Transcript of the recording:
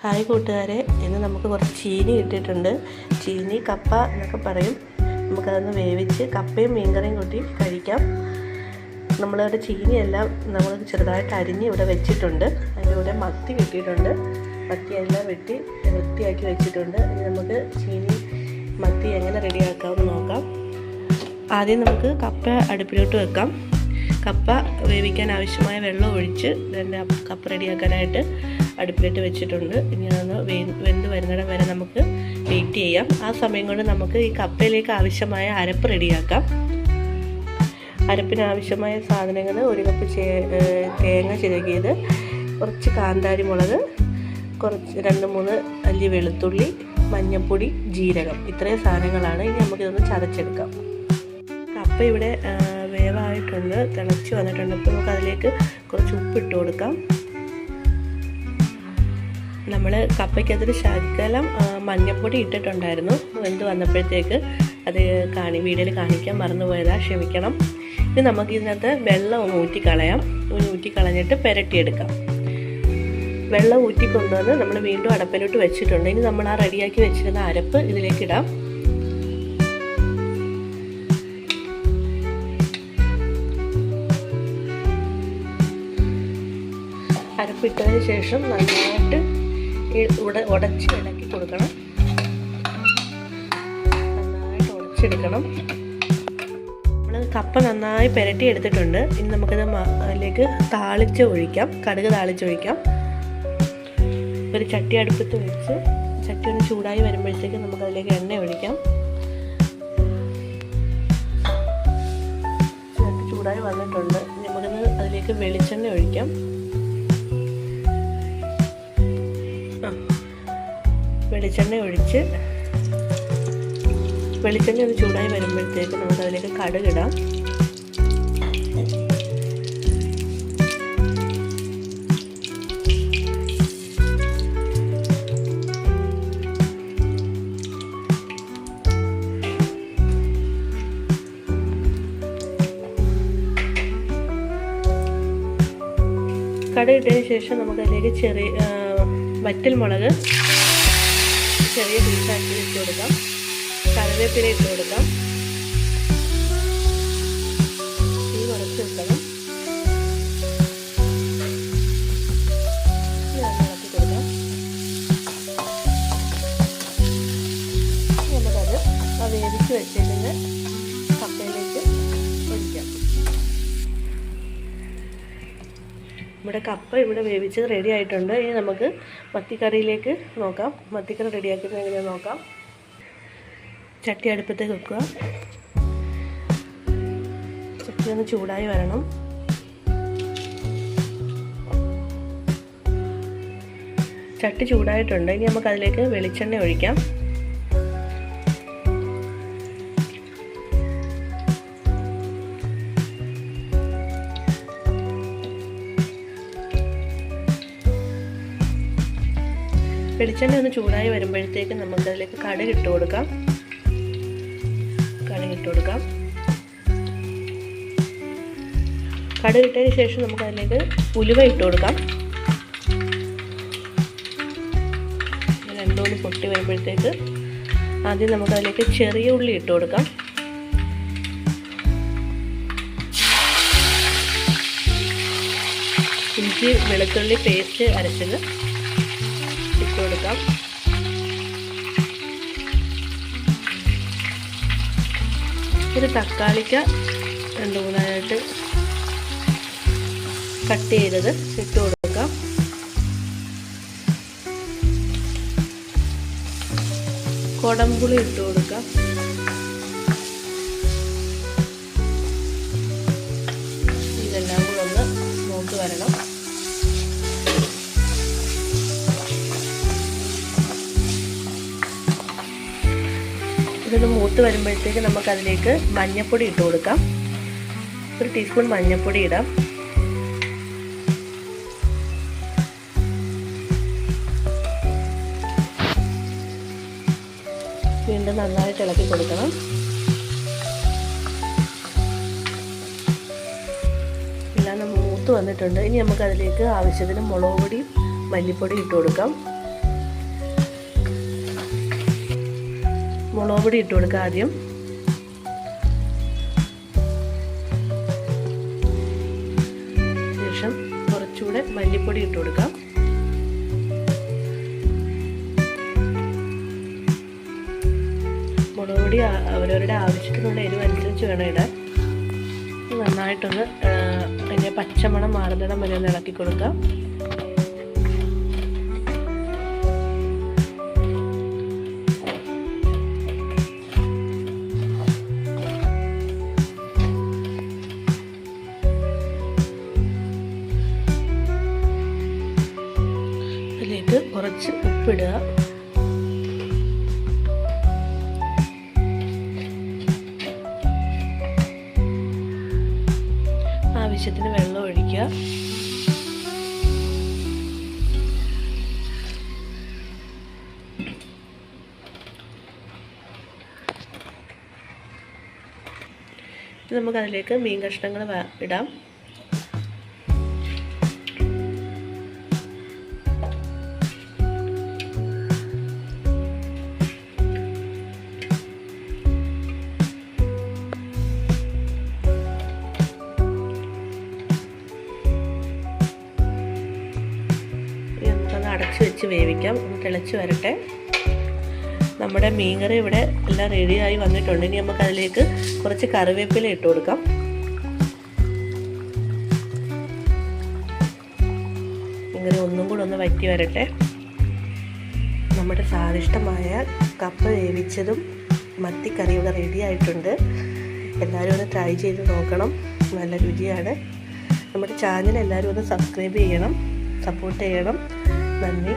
Hi കൂട്ടുകാരെ, ഇന്ന് നമുക്ക് കുറച്ച് ചീനി കിട്ടിയിട്ടുണ്ട്. ചീനി കപ്പ എന്നൊക്കെ പറയും. നമുക്കതൊന്ന് വേവിച്ച് കപ്പയും മീൻകറിയും കൂട്ടി കഴിക്കാം. നമ്മളിവിടെ ചീനിയെല്ലാം നമ്മൾ ചെറുതായിട്ട് അരിഞ്ഞ് ഇവിടെ വെച്ചിട്ടുണ്ട്. അതിൻ്റെ കൂടെ മത്തി കിട്ടിയിട്ടുണ്ട്. മത്തിയെല്ലാം വെട്ടി വൃത്തിയാക്കി വെച്ചിട്ടുണ്ട്. ഇനി നമുക്ക് ചീനി മത്തി എങ്ങനെ റെഡിയാക്കാമെന്ന് നോക്കാം. ആദ്യം നമുക്ക് കപ്പ അടുപ്പിലോട്ട് വെക്കാം. കപ്പ വേവിക്കാൻ ആവശ്യമായ വെള്ളം ഒഴിച്ച് കപ്പ റെഡിയാക്കാനായിട്ട് അടുപ്പിലിട്ട് വെച്ചിട്ടുണ്ട്. ഇനി അതൊന്ന് വെന്ത് വരുന്നിടം വരെ നമുക്ക് വെയിറ്റ് ചെയ്യാം. ആ സമയം കൊണ്ട് നമുക്ക് ഈ കപ്പയിലേക്ക് ആവശ്യമായ അരപ്പ് റെഡിയാക്കാം. അരപ്പിന് ആവശ്യമായ സാധനങ്ങൾ: 1 കപ്പ് തേങ്ങ ചിരകിയത്, കുറച്ച് കാന്താരി മുളക്, കുറച്ച് 2-3 അല്ലി വെളുത്തുള്ളി, മഞ്ഞൾപ്പൊടി, ജീരകം. ഇത്രയും സാധനങ്ങളാണ്. ഇനി നമുക്കിതൊന്ന് ചതച്ചെടുക്കാം. കപ്പ ഇവിടെ വേവായിട്ടുണ്ട്, തിളച്ച് വന്നിട്ടുണ്ട്. അപ്പോൾ നമുക്ക് അതിലേക്ക് കുറച്ച് ഉപ്പിട്ട് കൊടുക്കാം. നമ്മൾ കപ്പയ്ക്കകത്തൊരു ശകലം മഞ്ഞൾപ്പൊടി ഇട്ടിട്ടുണ്ടായിരുന്നു. വെന്ത് വന്നപ്പോഴത്തേക്ക് അത് വീഡിയോയിൽ കാണിക്കാൻ മറന്നുപോയതാണ്, ക്ഷമിക്കണം. ഇനി നമുക്ക് ഇതിനകത്ത് വെള്ളം ഒന്ന് ഊറ്റിക്കളയാം. ഊറ്റിക്കളഞ്ഞിട്ട് പുരട്ടിയെടുക്കാം. വെള്ളം ഊറ്റിക്കൊണ്ടുവന്ന് നമ്മൾ വീണ്ടും അടപ്പിലോട്ട് വെച്ചിട്ടുണ്ട്. ഇനി നമ്മൾ ആ റെഡിയാക്കി വെച്ചിരുന്ന അരപ്പ് ഇതിലേക്ക് ഇടാം. അരപ്പിട്ടതിന് ശേഷം നന്നായിട്ട് ഉടച്ച് ഇളക്കി കൊടുക്കണം. നന്നായിട്ട് ഉടച്ചെടുക്കണം. നമ്മൾ കപ്പ നന്നായി പുരട്ടി എടുത്തിട്ടുണ്ട്. ഇനി നമുക്കത് അതിലേക്ക് താളിച്ച് ഒഴിക്കാം. കടുക് താളിച്ചൊഴിക്കാം. ഒരു ചട്ടി അടുപ്പത്ത് വെച്ച് ചട്ടി ഒന്ന് ചൂടായി വരുമ്പോഴത്തേക്ക് നമുക്കതിലേക്ക് എണ്ണ ഒഴിക്കാം. ചട്ടി ചൂടായി വന്നിട്ടുണ്ട്. നമുക്കത് അതിലേക്ക് വെളിച്ചെണ്ണ ഒഴിക്കാം. വെളിച്ചെണ്ണ ഒഴിച്ച് വെളിച്ചെണ്ണ ഒന്ന് ചൂടായി വരുമ്പോഴത്തേക്ക് നമുക്ക് അതിലേക്ക് കടുകിടാം. കടുകിട്ടതിന് ശേഷം നമുക്കതിലേക്ക് വറ്റൽ മുളക് ചെറിയ പീസാക്കി ഇട്ട് കൊടുക്കാം. കറിവേപ്പില ഇട്ട് കൊടുക്കാം. തീ കുറച്ച് വെക്കണം. ഇളക്കി കൊടുക്കാം. നമുക്കത് വേവിച്ച് വെച്ചിരുന്ന് കപ്പയിലേക്ക് ഒഴിക്കാം. ഇവിടെ കപ്പ വേവിച്ചത് റെഡി ആയിട്ടുണ്ട്. ഇനി നമുക്ക് മത്തിക്കറിയിലേക്ക് നോക്കാം. മത്തിക്കറി റെഡിയാക്കുന്നത് എങ്ങനെയാണെന്ന് നോക്കാം. ചട്ടി അടുപ്പത്തേക്ക് വെക്കുക. ചട്ടി ഒന്ന് ചൂടായി വരണം. ചട്ടി ചൂടായിട്ടുണ്ട്. ഇനി നമുക്ക് അതിലേക്ക് വെളിച്ചെണ്ണ ഒഴിക്കാം. വെളിച്ചെണ്ണ ഒന്ന് ചൂടായി വരുമ്പോഴത്തേക്ക് നമുക്കതിലേക്ക് കടുക് ഇട്ട് കൊടുക്കാം. കടുക് ഇട്ടതിന് ശേഷം നമുക്കതിലേക്ക് ഉലുവ ഇട്ട് കൊടുക്കാം. രണ്ടോന്ന് പൊട്ടി വരുമ്പോഴത്തേക്ക് ആദ്യം നമുക്കതിലേക്ക് ചെറിയ ഉള്ളി ഇട്ട് കൊടുക്കാം. ഇഞ്ചി വെളുത്തുള്ളി പേസ്റ്റ് അരച്ചത് ഇട്ട് കൊടുക്കാം. ഒരു തക്കാളിക്ക 2-3 കട്ട് ചെയ്തത് ഇട്ട് കൊടുക്കാം. കൊടംപുളി ഇട്ട് കൊടുക്കാം. ഇതെല്ലാം കൂടെ ഒന്ന് നോക്കി വരണം. ഇതൊന്ന് മൂത്ത് വരുമ്പോഴത്തേക്ക് നമുക്കതിലേക്ക് മഞ്ഞൾപ്പൊടി ഇട്ട് കൊടുക്കാം. 1 ടീസ്പൂൺ മഞ്ഞൾപ്പൊടി ഇടാം. വീണ്ടും നന്നായിട്ട് ഇളക്കി കൊടുക്കണം. എല്ലാം മൂത്ത് വന്നിട്ടുണ്ട്. ഇനി നമുക്ക് അതിലേക്ക് ആവശ്യത്തിന് മുളക് പൊടി, മല്ലിപ്പൊടി ഇട്ട് കൊടുക്കാം. മുളക് പൊടി ഇട്ട് കൊടുക്കുക ആദ്യം. ശേഷം കുറച്ചുകൂടെ മല്ലിപ്പൊടി ഇട്ട് കൊടുക്കാം. മുളക് പൊടി അവരവരുടെ ആവശ്യത്തിനുള്ള എരിവ് അനുസരിച്ച് വേണം ഇടാൻ. നന്നായിട്ടൊന്ന് അതിൻ്റെ പച്ചമണം മാറുന്നിടം വരെ ഒന്ന് ഇളക്കി കൊടുക്കാം. അതിലേക്ക് കുറച്ച് ഉപ്പിടുക. ആവശ്യത്തിന് വെള്ളം ഒഴിക്കുക. നമുക്കതിലേക്ക് മീൻ കഷ്ണങ്ങൾ ഇടാം. അടച്ചു വെച്ച് വേവിക്കാം. ഒന്ന് തിളച്ച് വരട്ടെ. നമ്മുടെ മീൻകറി ഇവിടെ എല്ലാം റെഡിയായി വന്നിട്ടുണ്ട്. ഇനി നമുക്ക് അതിലേക്ക് കുറച്ച് കറിവേപ്പില ഇട്ട് കൊടുക്കാം. മീൻകറി ഒന്നും കൂടെ ഒന്ന് വറ്റി വരട്ടെ. നമ്മുടെ സ്വാദിഷ്ടമായ കപ്പ വേവിച്ചതും മത്തിക്കറി ഇവിടെ റെഡി ആയിട്ടുണ്ട്. എല്ലാവരും ഒന്ന് ട്രൈ ചെയ്ത് നോക്കണം. നല്ല രുചിയാണ്. നമ്മുടെ ചാനൽ എല്ലാവരും ഒന്ന് സബ്സ്ക്രൈബ് ചെയ്യണം, സപ്പോർട്ട് ചെയ്യണം. നന്ദി.